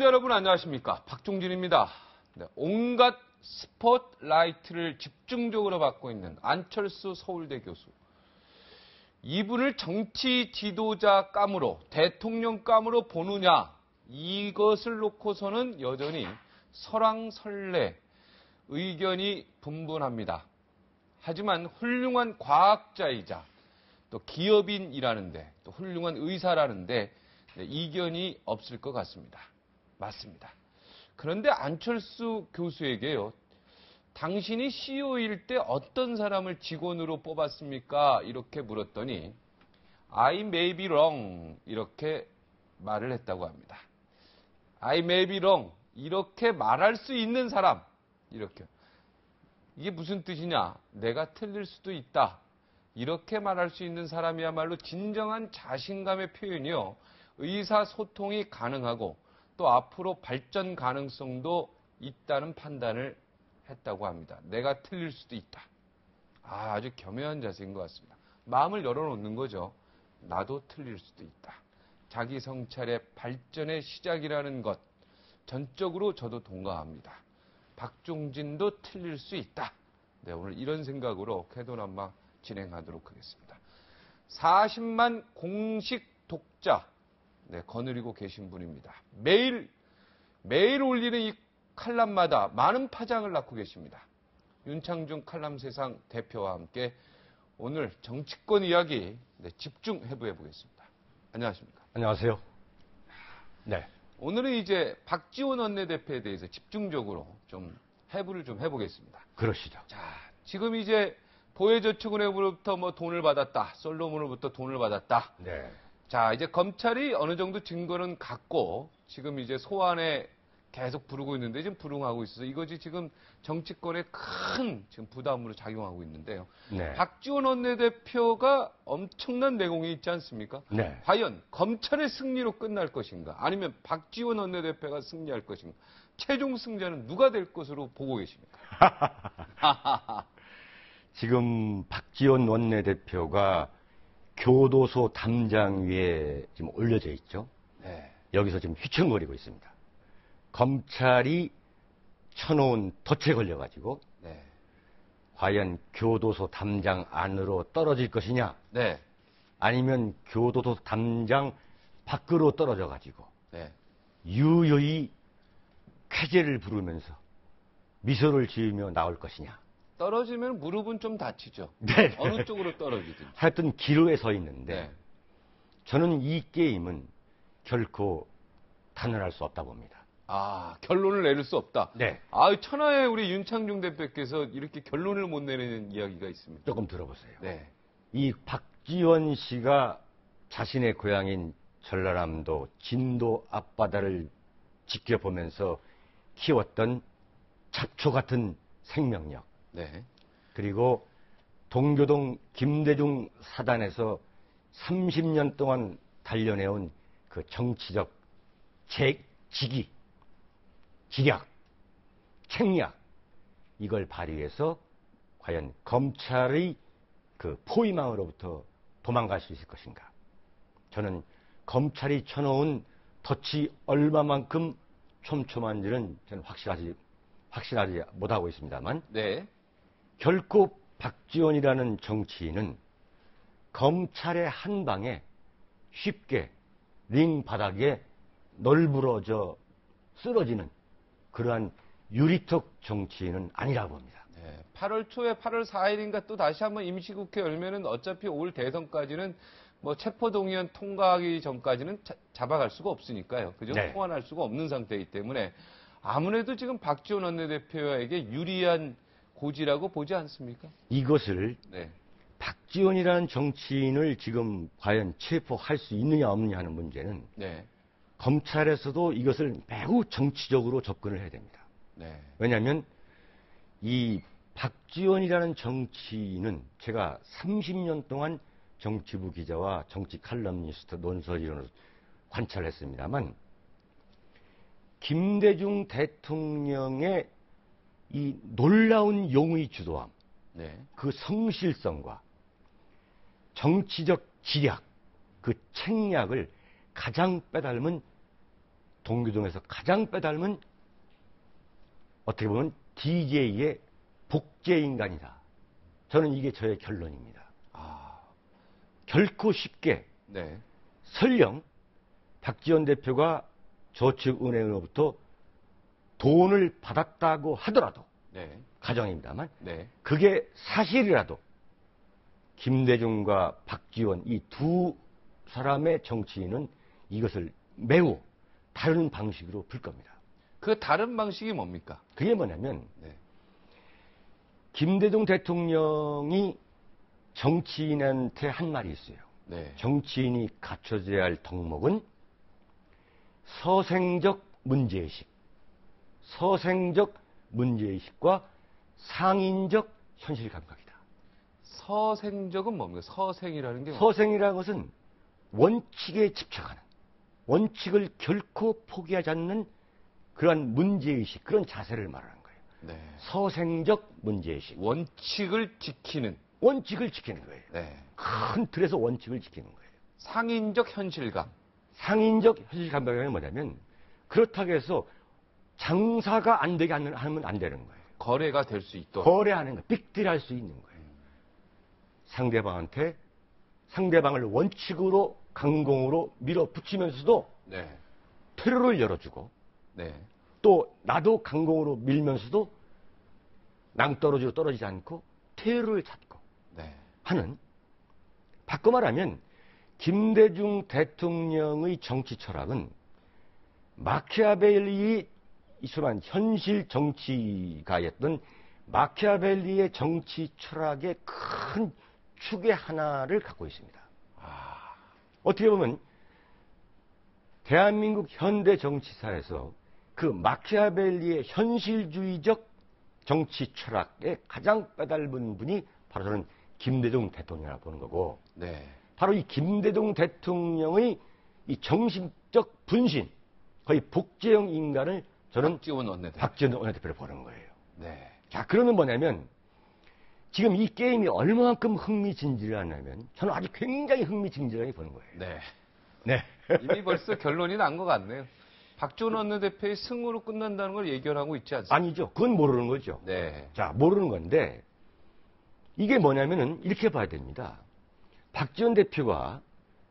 시청자 여러분 안녕하십니까? 박종진입니다. 네, 온갖 스포트라이트를 집중적으로 받고 있는 안철수 서울대 교수. 이분을 정치 지도자감으로 대통령감으로 보느냐 이것을 놓고서는 여전히 설왕설래 의견이 분분합니다. 하지만 훌륭한 과학자이자 또 기업인이라는데 또 훌륭한 의사라는데 이견이 없을 것 같습니다. 맞습니다. 그런데 안철수 교수에게요. 당신이 CEO일 때 어떤 사람을 직원으로 뽑았습니까? 이렇게 물었더니 I may be wrong 이렇게 말을 했다고 합니다. I may be wrong 이렇게 말할 수 있는 사람 이렇게 이게 무슨 뜻이냐? 내가 틀릴 수도 있다. 이렇게 말할 수 있는 사람이야말로 진정한 자신감의 표현이요. 의사소통이 가능하고 또 앞으로 발전 가능성도 있다는 판단을 했다고 합니다. 내가 틀릴 수도 있다. 아주 겸허한 자세인 것 같습니다. 마음을 열어놓는 거죠. 나도 틀릴 수도 있다. 자기 성찰의 발전의 시작이라는 것 전적으로 저도 동감합니다. 박종진도 틀릴 수 있다. 네, 오늘 이런 생각으로 쾌도난마 진행하도록 하겠습니다. 40만 공식 독자 네, 거느리고 계신 분입니다. 매일 올리는 이 칼럼마다 많은 파장을 낳고 계십니다. 윤창중 칼럼세상 대표와 함께 오늘 정치권 이야기 네, 집중 해부해 보겠습니다. 안녕하십니까? 안녕하세요. 네. 오늘은 이제 박지원 원내대표에 대해서 집중적으로 좀 해부를 좀 해보겠습니다. 그러시죠. 자, 지금 이제 보혜저축은행으로부터 뭐 돈을 받았다, 솔로몬으로부터 돈을 받았다. 네. 자, 이제 검찰이 어느 정도 증거는 갖고 지금 이제 소환에 계속 부르고 있는데 지금 불응하고 있어서 이것이 지금 정치권에 큰 지금 부담으로 작용하고 있는데요. 네. 박지원 원내대표가 엄청난 내공이 있지 않습니까? 네. 과연 검찰의 승리로 끝날 것인가? 아니면 박지원 원내대표가 승리할 것인가? 최종 승자는 누가 될 것으로 보고 계십니까? 지금 박지원 원내대표가 교도소 담장 위에 지금 올려져 있죠. 네. 여기서 지금 휘청거리고 있습니다. 검찰이 쳐놓은 덫에 걸려가지고 네. 과연 교도소 담장 안으로 떨어질 것이냐, 네. 아니면 교도소 담장 밖으로 떨어져가지고 네. 유유히 쾌재를 부르면서 미소를 지으며 나올 것이냐. 떨어지면 무릎은 좀 다치죠. 네. 어느 쪽으로 떨어지든. 하여튼 기로에 서 있는데 네. 저는 이 게임은 결코 단언할 수 없다 봅니다. 아, 결론을 내릴 수 없다. 네. 아, 천하의 우리 윤창중 대표께서 이렇게 결론을 못 내리는 이야기가 있습니다. 조금 들어보세요. 네. 이 박지원 씨가 자신의 고향인 전라남도 진도 앞바다를 지켜보면서 키웠던 잡초 같은 생명력, 네. 그리고 동교동 김대중 사단에서 30년 동안 단련해온 그 정치적 직위, 기략, 책략, 이걸 발휘해서 과연 검찰의 그 포위망으로부터 도망갈 수 있을 것인가. 저는 검찰이 쳐놓은 덫이 얼마만큼 촘촘한지는 저는 확실하지 못하고 있습니다만, 네. 결코 박지원이라는 정치인은 검찰의 한 방에 쉽게 링 바닥에 널브러져 쓰러지는 그러한 유리턱 정치인은 아니라고 봅니다. 네. 8월 초에 8월 4일인가 또 다시 한번 임시국회 열면은 어차피 올 대선까지는 뭐 체포동의안 통과하기 전까지는 잡아갈 수가 없으니까요. 그죠? 네. 소환할 수가 없는 상태이기 때문에 아무래도 지금 박지원 원내대표에게 유리한 고지라고 보지 않습니까? 이것을 네. 박지원이라는 정치인을 지금 과연 체포할 수 있느냐 없느냐 하는 문제는 네. 검찰에서도 이것을 매우 정치적으로 접근을 해야 됩니다. 네. 왜냐하면 이 박지원이라는 정치인은 제가 30년 동안 정치부 기자와 정치 칼럼니스트 논설위원으로 관찰했습니다만, 김대중 대통령의 이 놀라운 용의 주도함, 네. 그 성실성과 정치적 지략, 그 책략을 가장 빼닮은 동교동에서 가장 빼닮은 어떻게 보면 DJ의 복제인간이다. 저는 이게 저의 결론입니다. 결코 쉽게 네. 설령 박지원 대표가 저축은행으로부터 돈을 받았다고 하더라도 네. 가정입니다만 네. 그게 사실이라도 김대중과 박지원 이 두 사람의 정치인은 이것을 매우 다른 방식으로 풀 겁니다. 그 다른 방식이 뭡니까? 그게 뭐냐면 네. 김대중 대통령이 정치인한테 한 말이 있어요. 네. 정치인이 갖춰져야 할 덕목은 서생적 문제의식, 서생적 문제의식과 상인적 현실 감각이다. 서생적은 뭡니까? 서생이라는 게 뭡니까? 서생이라는 것은 원칙에 집착하는, 원칙을 결코 포기하지 않는 그러한 문제의식, 그런 자세를 말하는 거예요. 네. 서생적 문제의식. 원칙을 지키는. 원칙을 지키는 거예요. 네. 큰 틀에서 원칙을 지키는 거예요. 상인적 현실감. 상인적 현실 감각이 뭐냐면 그렇다고 해서 장사가 안 되게 하면 안 되는 거예요. 거래가 될 수 있도록. 거래하는 거, 빅딜할 수 있는 거예요. 상대방을 원칙으로 강공으로 밀어붙이면서도 네. 퇴로를 열어주고 네. 또 나도 강공으로 밀면서도 낭떠러지로 떨어지지 않고 퇴로를 찾고 네. 하는, 바꿔 말하면 김대중 대통령의 정치 철학은 마키아벨리의 이순한 현실 정치가였던 마키아벨리의 정치 철학의 큰 축의 하나를 갖고 있습니다. 어떻게 보면 대한민국 현대 정치사에서 그 마키아벨리의 현실주의적 정치 철학의 가장 빼닮은 분이 바로 저는 김대중 대통령이라고 보는 거고, 네. 바로 이 김대중 대통령의 이 정신적 분신, 거의 복제형 인간을 저는 박지원 원내대표. 박지원 원내대표를 보는 거예요. 네. 자, 그러면 뭐냐면 지금 이 게임이 얼마만큼 흥미진진하냐면 저는 아주 굉장히 흥미진진하게 보는 거예요. 네. 네. 이미 벌써 결론이 난 것 같네요. 박지원 원내대표의 승으로 끝난다는 걸 예견하고 있지 않습니까? 아니죠. 그건 모르는 거죠. 네. 자, 모르는 건데 이게 뭐냐면은 이렇게 봐야 됩니다. 박지원 대표가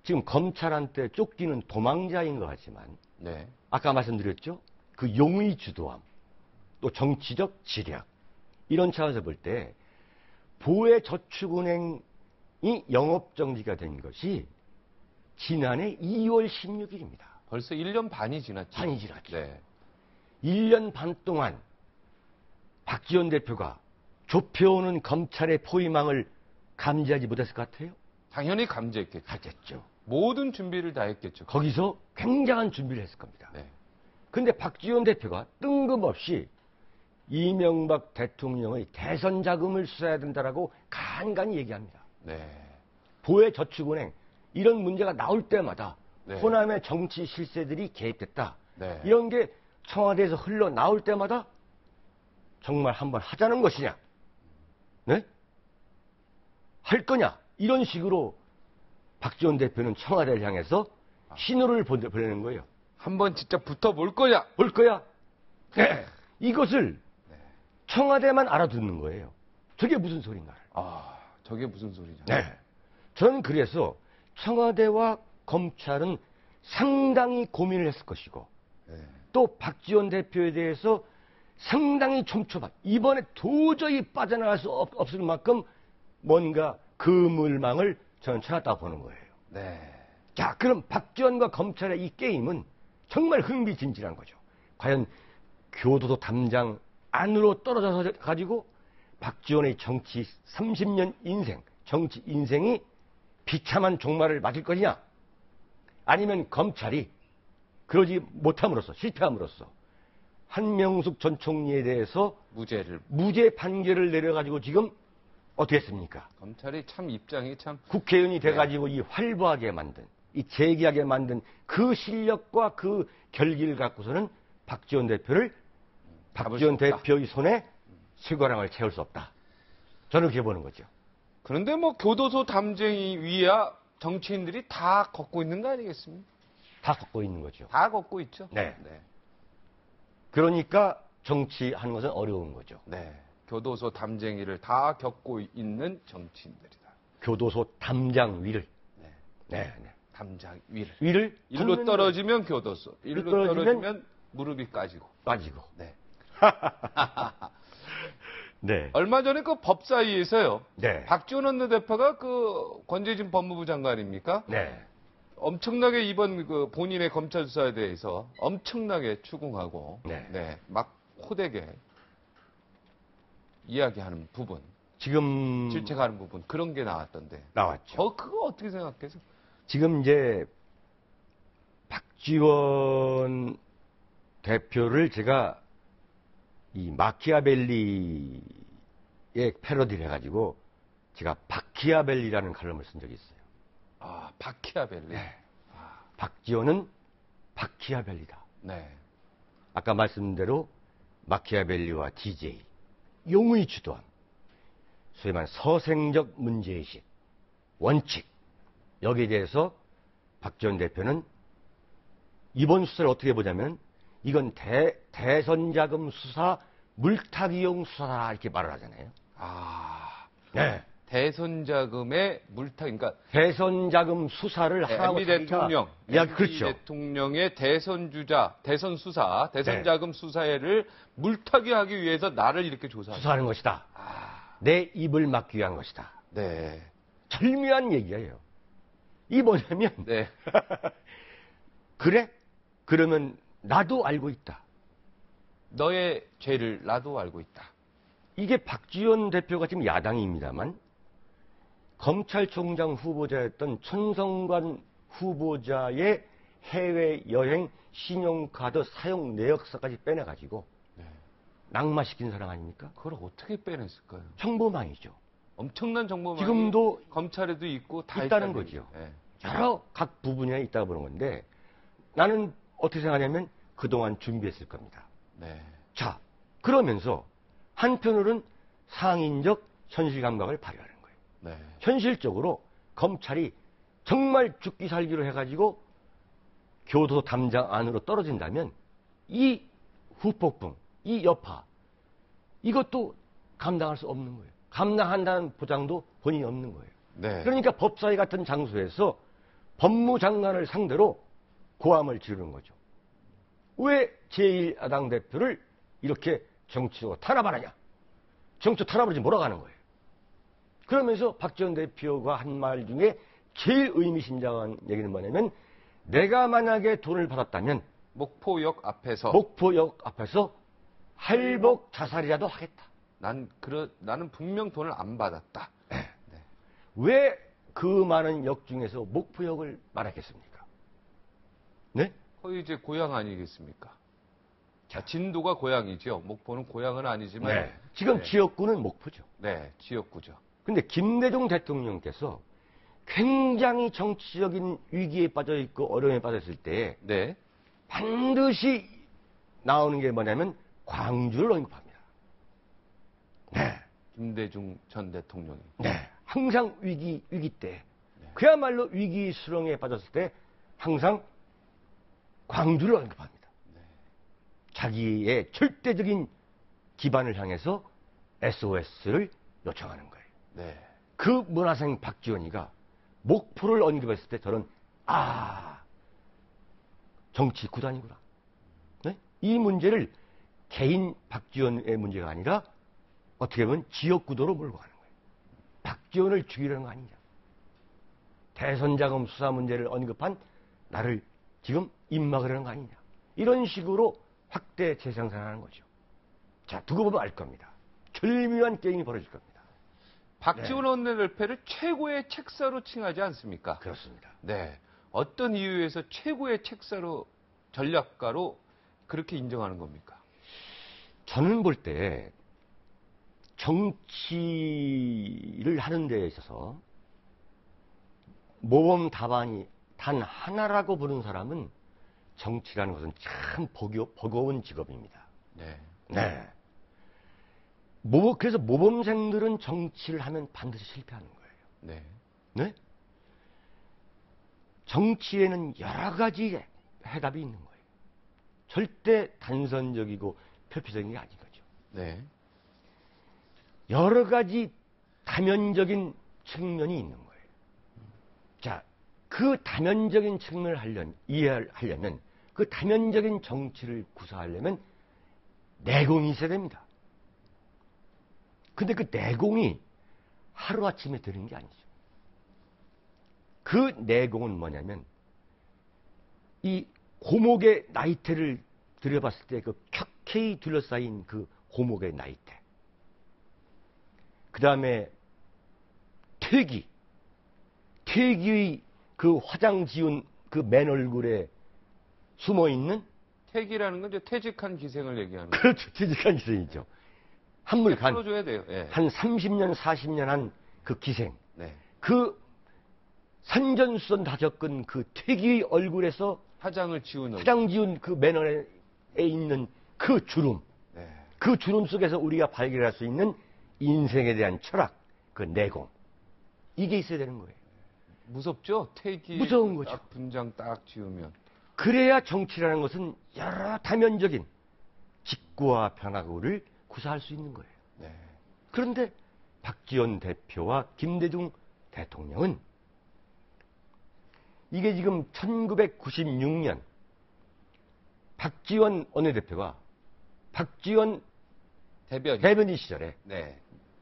지금 검찰한테 쫓기는 도망자인 것 같지만 네. 아까 말씀드렸죠. 그 용의 주도함, 또 정치적 지략, 이런 차원에서 볼 때 보혜저축은행이 영업정지가 된 것이 지난해 2월 16일입니다. 벌써 1년 반이 지났죠. 반이 지났죠. 네. 1년 반 동안 박지원 대표가 좁혀오는 검찰의 포위망을 감지하지 못했을 것 같아요? 당연히 감지했겠죠. 하겠죠. 모든 준비를 다 했겠죠. 거기서 굉장한 준비를 했을 겁니다. 네. 근데 박지원 대표가 뜬금없이 이명박 대통령의 대선 자금을 수사해야 된다라고 간간히 얘기합니다. 네. 보혜저축은행 이런 문제가 나올 때마다 네. 호남의 정치 실세들이 개입됐다. 네. 이런 게 청와대에서 흘러나올 때마다 정말 한번 하자는 것이냐? 네? 할 거냐? 이런 식으로 박지원 대표는 청와대를 향해서 신호를 보내는 거예요. 한번 진짜 붙어볼 거냐? 올 거야? 네. 이것을 청와대만 알아듣는 거예요. 저게 무슨 소린가를. 아, 저게 무슨 소리냐? 네. 저는 그래서 청와대와 검찰은 상당히 고민을 했을 것이고, 네. 또 박지원 대표에 대해서 상당히 촘촘한, 이번에 도저히 빠져나갈 수 없을 만큼 뭔가 그물망을 저는 찾았다고 보는 거예요. 네. 자, 그럼 박지원과 검찰의 이 게임은 정말 흥미진진한 거죠. 과연 교도소 담장 안으로 떨어져서 가지고 박지원의 정치 30년 인생, 정치 인생이 비참한 종말을 맞을 것이냐? 아니면 검찰이 그러지 못함으로써, 실패함으로써 한명숙 전 총리에 대해서 무죄 판결을 내려가지고 지금 어떻게 했습니까? 검찰이 참 입장이 참 국회의원이 돼가지고 이 활보하게 만든, 이 재기하게 만든 그 실력과 그 결기를 갖고서는 박지원 대표를 박지원 대표의 손에 쇠고랑을 채울 수 없다. 저는 그렇게 보는 거죠. 그런데 뭐 교도소 담쟁이 위야 정치인들이 다 걷고 있는 거 아니겠습니까? 다 섞고 있는 거죠. 다 걷고 있죠. 네. 네. 그러니까 정치하는 것은 어려운 거죠. 네. 교도소 담쟁이를 다 겪고 있는 정치인들이다. 교도소 담장 위를. 네. 네, 네. 담장 위를. 위를 일로 걷는 떨어지면 교도소. 일로 떨어지면 무릎이 까지고. 빠지고. 네. 네. 얼마 전에 그 법사위에서요. 네. 박지원 원내대표가 그 권재진 법무부 장관입니까? 네. 엄청나게 이번 그 본인의 검찰 수사에 대해서 엄청나게 추궁하고 네. 막 호되게 이야기하는 부분, 지금 질책하는 부분 그런 게 나왔던데. 나왔죠. 그거 어떻게 생각해서? 지금 이제 박지원 대표를 제가 이 마키아벨리의 패러디를 해가지고 제가 바키아벨리라는 칼럼을 쓴 적이 있어요. 아, 바키아벨리. 네. 박지원은 바키아벨리다. 네. 아까 말씀드린 대로 마키아벨리와 DJ, 용의 주도함, 소위 말하는 서생적 문제의식, 원칙, 여기에 대해서 박지원 대표는 이번 수사를 어떻게 보자면 이건 대선 자금 수사 물타기용 수사다 이렇게 말을 하잖아요. 아, 네. 대선 자금의 물타, 그러니까 대선 자금 수사를 하고 MB 대통령, 그렇죠. 대통령의 대선 주자, 대선 수사, 대선 네. 자금 수사를 물타기하기 위해서 나를 이렇게 수사하는 것이다. 아, 내 입을 막기 위한 것이다. 네, 절묘한 얘기예요. 이 뭐냐면 네, 그래? 그러면 나도 알고 있다. 너의 죄를 나도 알고 있다. 이게 박지원 대표가 지금 야당입니다만 검찰총장 후보자였던 천성관 후보자의 해외여행 신용카드 사용 내역서까지 빼내가지고 네. 낙마시킨 사람 아닙니까? 그걸 어떻게 빼냈을까요? 정보망이죠. 엄청난 정보망이 지금도 검찰에도 있고 다 있다는 있다는 거죠. 네. 여러 각 부분에 있다고 보는 건데 나는 어떻게 생각하냐면 그동안 준비했을 겁니다. 네. 자, 그러면서 한편으로는 상인적 현실 감각을 발휘하는 거예요. 네. 현실적으로 검찰이 정말 죽기 살기로 해가지고 교도소 담장 안으로 떨어진다면 이 후폭풍, 이 여파 이것도 감당할 수 없는 거예요. 감당한다는 보장도 본인이 없는 거예요. 네. 그러니까 법사위 같은 장소에서 법무장관을 상대로 고함을 지르는 거죠. 왜 제1야당 대표를 이렇게 정치적으로 탄압하느냐? 정치 탄압을 지금 몰아가는 거예요. 그러면서 박지원 대표가 한 말 중에 제일 의미심장한 얘기는 뭐냐면 내가 만약에 돈을 받았다면 목포역 앞에서 목포역 앞에서 할복 자살이라도 하겠다. 나는 분명 돈을 안 받았다. 왜 그 많은 역 중에서 목포역을 말했겠습니까? 네? 거의 이제 고향 아니겠습니까? 자, 진도가 고향이죠. 목포는 고향은 아니지만. 네. 지금 네. 지역구는 목포죠. 네, 지역구죠. 근데 김대중 대통령께서 굉장히 정치적인 위기에 빠져 있고 어려움에 빠졌을 때 네. 반드시 나오는 게 뭐냐면 광주를 언급합니다. 네. 김대중 전 대통령이. 네. 항상 위기 때 그야말로 위기 수렁에 빠졌을 때 항상 광주를 언급합니다. 자기의 절대적인 기반을 향해서 SOS를 요청하는 거예요. 네. 그 문화생 박지원이가 목포를 언급했을 때 저는 정치 구단이구나. 네? 이 문제를 개인 박지원의 문제가 아니라 어떻게 보면 지역 구도로 몰고 가는 거예요. 박지원을 죽이려는 거 아니냐. 대선 자금 수사 문제를 언급한 나를 지금 입막으려는 거 아니냐. 이런 식으로 확대 재생산하는 거죠. 자, 두고 보면 알 겁니다. 절묘한 게임이 벌어질 겁니다. 박지원 원내대표를 최고의 책사로 칭하지 않습니까? 그렇습니다. 네. 어떤 이유에서 최고의 책사로 전략가로 그렇게 인정하는 겁니까? 저는 볼 때 정치를 하는 데에 있어서 모범 답안이 단 하나라고 부른 사람은 정치라는 것은 참 버거운 직업입니다. 네. 네. 그래서 모범생들은 정치를 하면 반드시 실패하는 거예요. 네. 네? 정치에는 여러 가지 해답이 있는 거예요. 절대 단선적이고 표피적인 게 아닌 거죠. 네. 여러 가지 다면적인 측면이 있는 거예요. 자, 그 다면적인 측면을 이해하려면 그 다면적인 정치를 구사하려면 내공이 있어야 됩니다. 근데 그 내공이 하루아침에 되는 게 아니죠. 그 내공은 뭐냐면 이 고목의 나이테를 들여봤을 때 그 켜켜이 둘러싸인 그 고목의 나이테, 그 다음에 퇴기의 그 화장 지운 그 맨 얼굴에 숨어있는, 퇴기라는 건 이제 퇴직한 기생을 얘기하는 거예요. 그렇죠, 퇴직한 기생이죠. 한물 간, 풀어줘야 돼요. 예. 한 30년, 40년 한 그 기생, 네. 그 산전수전 다 겪은 그 퇴기의 얼굴에서 화장을 지우는. 화장 지운 그 맨얼에 있는 그 주름, 네. 그 주름 속에서 우리가 발견할 수 있는 인생에 대한 철학, 그 내공, 이게 있어야 되는 거예요. 무섭죠? 퇴기. 무서운 거죠. 딱 분장 딱 지우면. 그래야 정치라는 것은 여러 다면적인 직구와 변화구를 구사할 수 있는 거예요. 네. 그런데 박지원 대표와 김대중 대통령은 이게 지금 1996년 박지원 원내대표가 박지원 대변인 시절에, 네.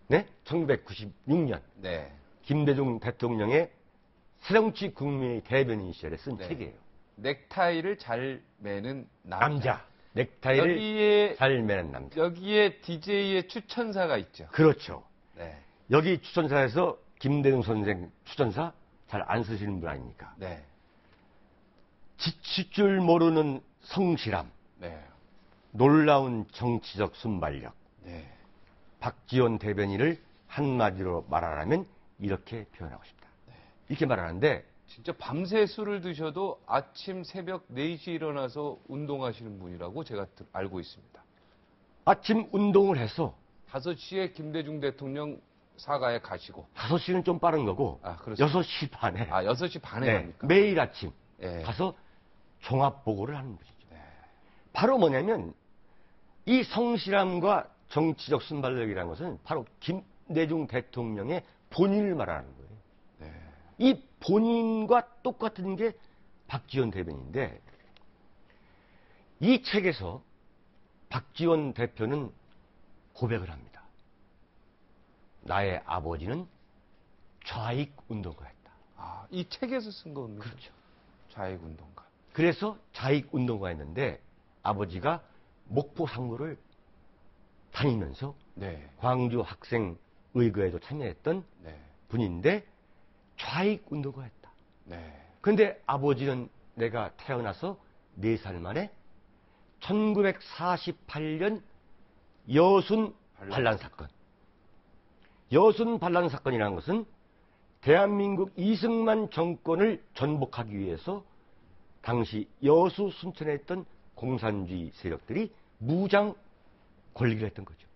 네? 1996년 네. 김대중 대통령의 새정치 국민의 대변인 시절에 쓴 네. 책이에요. 넥타이를 잘 매는 남자. 넥타이를 여기에 잘 매는 남자. 여기에 DJ의 추천사가 있죠. 그렇죠. 네. 여기 추천사에서 김대중 선생 추천사 잘 안 쓰시는 분 아닙니까? 네. 지칠 줄 모르는 성실함, 네. 놀라운 정치적 순발력. 네. 박지원 대변인을 한마디로 말하라면 이렇게 표현하고 싶다. 이렇게 말하는데, 진짜 밤새 술을 드셔도 아침 새벽 4시에 일어나서 운동하시는 분이라고 제가 알고 있습니다. 아침 운동을 해서 5시에 김대중 대통령 사가에 가시고. 5시는 좀 빠른 거고, 아, 그렇습니다. 6시 반에. 6시 반에 네, 갑니까? 매일 아침 네. 가서 종합보고를 하는 분이죠. 네. 바로 뭐냐면, 이 성실함과 정치적 순발력이라는 것은 바로 김대중 대통령의 본인을 말하는 거예요. 네. 이 본인과 똑같은 게 박지원 대변인인데, 이 책에서 박지원 대표는 고백을 합니다. 나의 아버지는 좌익 운동가였다. 아, 이 책에서 쓴 겁니다. 그렇죠. 좌익 운동가. 그래서 좌익 운동가였는데 아버지가 목포 상무를 다니면서 네. 광주 학생 의거에도 참여했던 네. 분인데 좌익 운동가였다. 네. 근데 아버지는 내가 태어나서 4살 만에 1948년 여순 반란 사건. 여순 반란 사건이라는 것은 대한민국 이승만 정권을 전복하기 위해서 당시 여수 순천에 있던 공산주의 세력들이 무장 권리를 했던 거죠.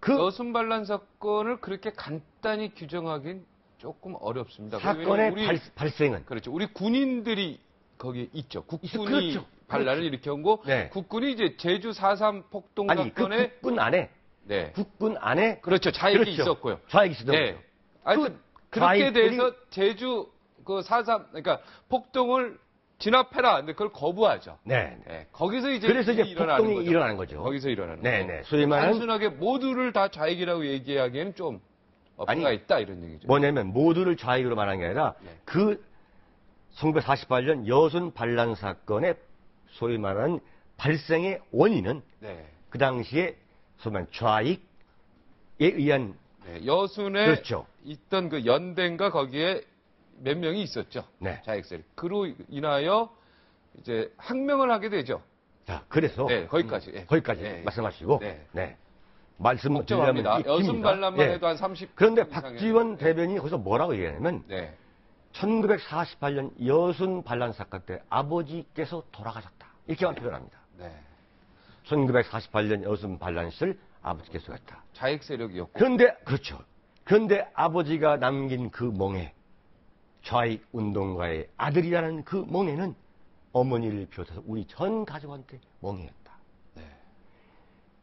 그 여순 반란 사건을 그렇게 간단히 규정하긴 조금 어렵습니다. 사건의 우리, 발생은 그렇죠. 우리 군인들이 거기에 있죠. 국군이 그렇죠. 반란을 일으킨 거. 네. 국군이 이제 제주 4.3 폭동 아니 그 사건에 국군 안에 그렇죠. 좌익이 그렇죠. 있었고요. 좌익이 있었던 네. 거죠. 하여튼 그렇게 돼서 제주 그 4.3 그러니까 폭동을 진압해라. 근데 그걸 거부하죠. 네. 네. 거기서 이제 그래서 이제 일어나는 폭동이 거죠. 일어나는 거죠. 거기서 일어나는 네, 거죠. 네. 소위 말하는 단순하게 모두를 다 좌익이라고 얘기하기에는 좀 어폐가 있다 이런 얘기죠. 뭐냐면 모두를 좌익으로 말하는 게 아니라 네. 그 1948년 여순 반란 사건의 소위 말하는 발생의 원인은 네. 그 당시에 소위 말하는 좌익에 의한 네. 여순에 그렇죠. 있던 그 연대인가 거기에 몇 명이 있었죠. 네. 좌익 세력. 그로 인하여 이제 항명을 하게 되죠. 자, 그래서 네, 거기까지. 예. 거기까지 예. 말씀하시고 네. 말씀 걱정합니다. 드리려면 여순 반란만 해도 한 30. 그런데 이상의- 박지원 대변인이 거기서 뭐라고 얘기하냐면 네. 1948년 여순 반란 사건 때 아버지께서 돌아가셨다. 이렇게만 표현합니다. 네. 1948년 여순 반란 시절 아버지께서 갔다. 좌익 세력이었고. 그런데 그렇죠. 그런데 아버지가 남긴 그 멍에 좌익 운동가의 아들이라는 그 멍에는 어머니를 비롯해서 우리 전 가족한테 멍해했다. 네.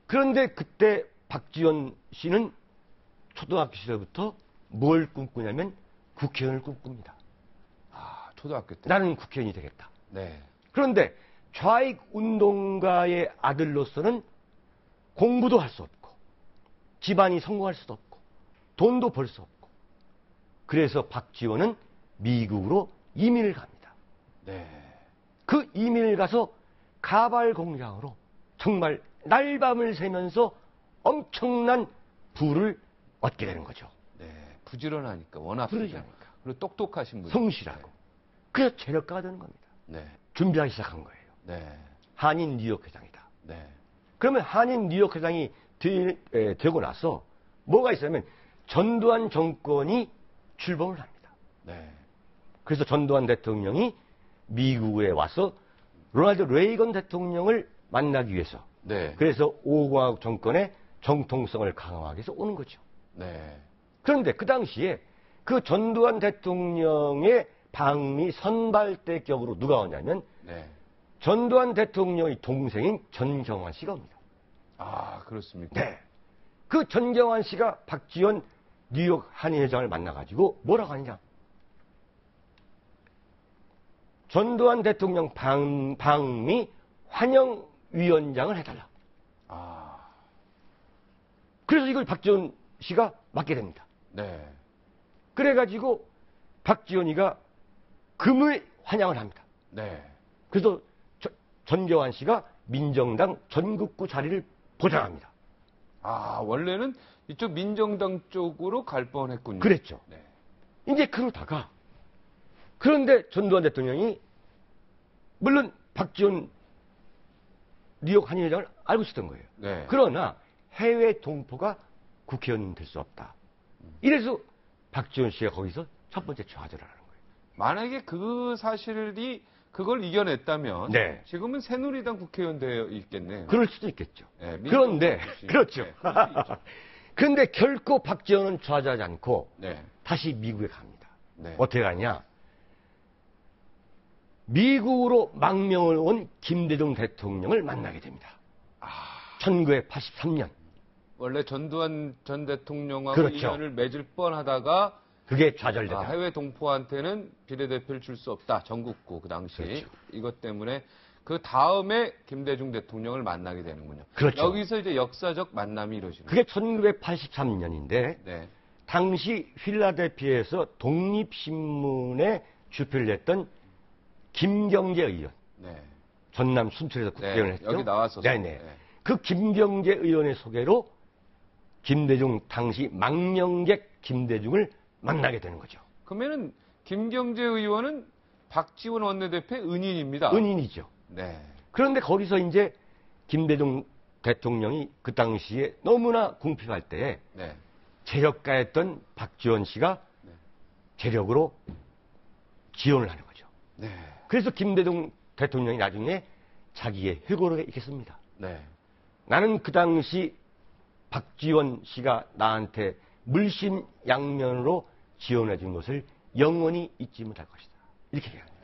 그런데 그때 박지원 씨는 초등학교 시절부터 뭘 꿈꾸냐면 국회의원을 꿈꿉니다. 아, 초등학교 때. 나는 국회의원이 되겠다. 네. 그런데 좌익 운동가의 아들로서는 공부도 할 수 없고 집안이 성공할 수도 없고 돈도 벌 수 없고 그래서 박지원은 미국으로 이민을 갑니다. 네. 그 이민을 가서 가발 공장으로 정말 날밤을 새면서 엄청난 부를 얻게 되는 거죠. 네. 부지런하니까, 워낙 부지런하니까. 그리고 똑똑하신 분. 성실하고. 그래서 재력가가 되는 겁니다. 네. 준비하기 시작한 거예요. 네. 한인 뉴욕 회장이다. 네. 그러면 한인 뉴욕 회장이 되고 나서 뭐가 있냐면 전두환 정권이 출범을 합니다. 네. 그래서 전두환 대통령이 미국에 와서 로널드 레이건 대통령을 만나기 위해서 네. 그래서 5공화국 정권의 정통성을 강화하기 위해서 오는 거죠. 네. 그런데 그 당시에 그 전두환 대통령의 방미 선발대 격으로 누가 오냐면 네. 전두환 대통령의 동생인 전경환 씨가 옵니다. 아, 그렇습니까? 네. 그 전경환 씨가 박지원 뉴욕 한인회장을 만나가지고 뭐라고 하느냐. 전두환 대통령 방미 환영위원장을 해달라. 아. 그래서 이걸 박지원 씨가 맡게 됩니다. 네. 그래가지고 박지원이가 금을 환영을 합니다. 네. 그래서 전경환 씨가 민정당 전국구 자리를 보장합니다. 아, 원래는 이쪽 민정당 쪽으로 갈 뻔했군요. 그랬죠. 네. 이제 그러다가 그런데 전두환 대통령이 물론 박지원 뉴욕 한인회장을 알고 있었던 거예요. 네. 그러나 해외 동포가 국회의원 될 수 없다. 이래서 박지원 씨가 거기서 첫 번째 좌절을 하는 거예요. 만약에 그 사실이 그걸 이겨냈다면 네. 지금은 새누리당 국회의원 되어 있겠네요. 그럴 수도 있겠죠. 네, 그런데 민주당 그렇죠. 네, 그럴 수 있죠. 그런데 결코 박지원은 좌절하지 않고 네. 다시 미국에 갑니다. 네. 어떻게 가냐? 미국으로 망명을 온 김대중 대통령을 만나게 됩니다. 아, 1983년. 원래 전두환 전 대통령하고 그렇죠. 인연을 맺을 뻔하다가 그게 좌절되다. 해외 동포한테는 비례대표를 줄 수 없다. 전국구 그 당시. 그렇죠. 이것 때문에 그 다음에 김대중 대통령을 만나게 되는군요. 그렇죠. 여기서 이제 역사적 만남이 이루어지는 그게 1983년인데 네. 당시 필라델피아에서 독립신문에 주필을 했던 김경재 의원. 네. 전남 순천에서 국회의원을 네, 했죠. 여기 나왔었어요. 네네. 네. 그 김경재 의원의 소개로 김대중 당시 망명객 김대중을 만나게 되는 거죠. 그러면은 김경재 의원은 박지원 원내대표의 은인입니다. 은인이죠. 네. 그런데 거기서 이제 김대중 대통령이 그 당시에 너무나 궁핍할 때에 네. 재력가였던 박지원 씨가 네. 재력으로 지원을 하는 거죠. 네. 그래서 김대중 대통령이 나중에 자기의 회고록에 읽겠습니다. 네. 나는 그 당시 박지원 씨가 나한테 물심양면으로 지원해 준 것을 영원히 잊지 못할 것이다. 이렇게 얘기합니다.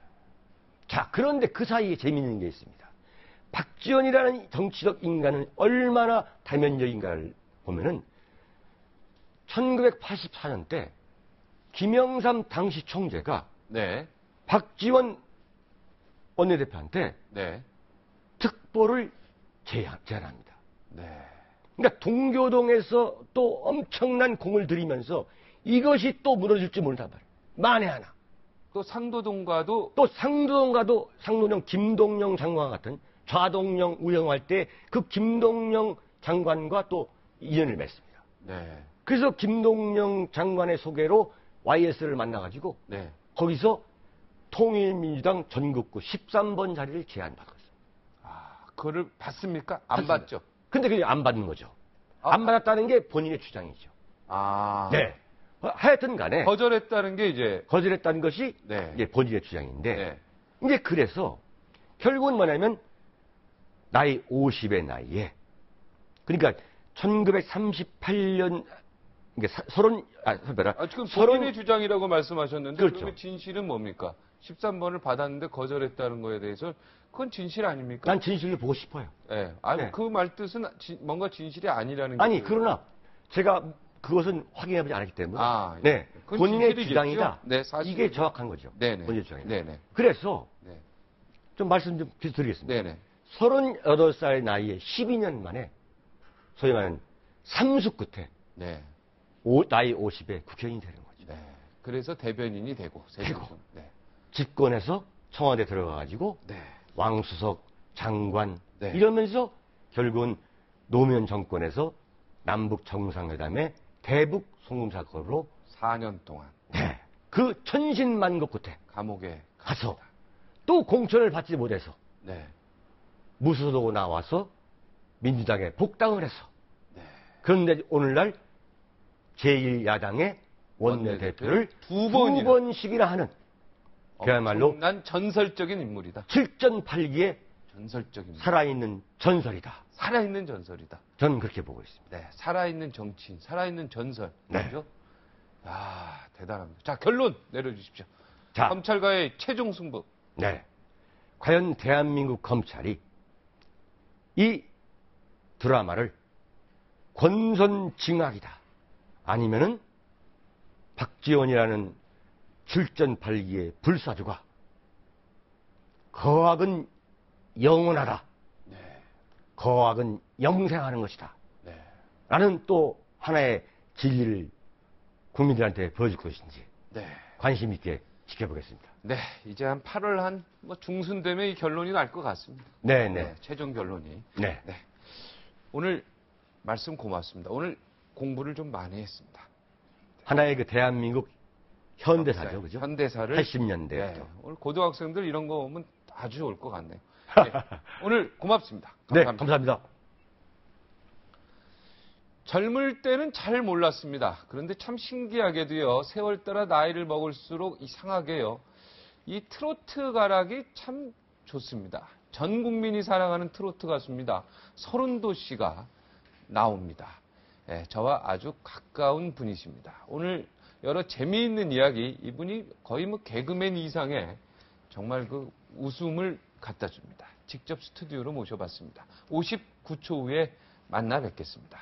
자, 그런데 그 사이에 재미있는 게 있습니다. 박지원이라는 정치적 인간은 얼마나 다면적인가를 보면은 1984년 때 김영삼 당시 총재가 네. 박지원 원내대표한테 네. 특보를 제안합니다. 네. 그러니까 동교동에서 또 엄청난 공을 들이면서 이것이 또 무너질지 모른단 말이에요. 만에 하나. 또 상도동과도 또 상도동 김동영 장관 같은 좌동령 우영할 때 그 김동영 장관과 또 인연을 맺습니다. 네. 그래서 김동영 장관의 소개로 YS를 만나가지고 네. 거기서 통일민주당 전국구 13번 자리를 제안받았어요. 아, 그거를 받습니까? 안 받습니다. 받죠. 근데 그게 안 받는 거죠. 아, 안 받았다는 게 본인의 주장이죠. 아. 네. 하여튼 간에 거절했다는 게 이제 거절했다는 것이 네. 이제 본인의 주장인데 네. 이제 그래서 결국은 뭐냐면 나이 50의 나이에 그러니까 1938년 지금 본인의 주장이라고 말씀하셨는데 그렇죠. 그러면 진실은 뭡니까? 13번을 받았는데 거절했다는 거에 대해서 그건 진실 아닙니까? 난 진실을 보고 싶어요. 네. 아니, 네. 그 말 뜻은 뭔가 진실이 아니라는 아니, 게. 그러나 제가 그것은 확인해보지 않았기 때문에 아, 예. 네, 그건 본인의 진실이겠죠? 주장이다. 네, 사실은. 이게 정확한 거죠. 네네. 본인의 주장이다. 네네. 그래서 네. 좀 말씀 좀 드리겠습니다. 네네. 38살 나이에 12년 만에 소위 말하는 삼수 끝에 네. 나이 50에 국회의원이 되는 거죠. 네. 그래서 대변인이 되고. 네. 집권해서 청와대 들어가가지고 네. 왕수석, 장관 네. 이러면서 결국은 노무현 정권에서 남북 정상회담의 대북 송금 사건으로 4년 동안. 네, 그 천신만고 끝에 감옥에 가서 또 공천을 받지 못해서 네. 무소속 나와서 민주당에 복당을 해서 네. 그런데 오늘날 제1야당의 원내대표를 두 두 번씩이나 하는 그야말로 엄청난 전설적인 인물이다. 7.8기의 전설적인 인물. 살아있는 전설이다. 살아있는 전설이다. 저는 그렇게 보고 있습니다. 네. 살아있는 정치인, 살아있는 전설. 네. 그죠? 아, 대단합니다. 자, 결론 내려주십시오. 자, 검찰과의 최종 승부. 네. 과연 대한민국 검찰이 이 드라마를 권선징악이다. 아니면은 박지원이라는 7.8기의 불사조가 거악은 영원하다. 네. 거악은 영생하는 것이다. 네. 라는 또 하나의 진리를 국민들한테 보여줄 것인지 네. 관심 있게 지켜보겠습니다. 네. 이제 한 8월 뭐 중순 되면 이 결론이 날 것 같습니다. 네네. 최종 결론이. 네. 네. 오늘 말씀 고맙습니다. 오늘 공부를 좀 많이 했습니다. 하나의 그 대한민국 현대사죠. 그죠? 현대사를 80년대. 네. 오늘 고등학생들 이런 거 오면 아주 좋을 것 같네요. 네. 오늘 고맙습니다. 감사합니다. 네, 감사합니다. 젊을 때는 잘 몰랐습니다. 그런데 참 신기하게도요, 세월 따라 나이를 먹을수록 이상하게요, 이 트로트 가락이 참 좋습니다. 전 국민이 사랑하는 트로트 가수입니다. 서른도 씨가 나옵니다. 예, 저와 아주 가까운 분이십니다. 오늘 여러 재미있는 이야기, 이분이 거의 뭐 개그맨 이상의 정말 그 웃음을 갖다 줍니다. 직접 스튜디오로 모셔봤습니다. 59초 후에 만나 뵙겠습니다.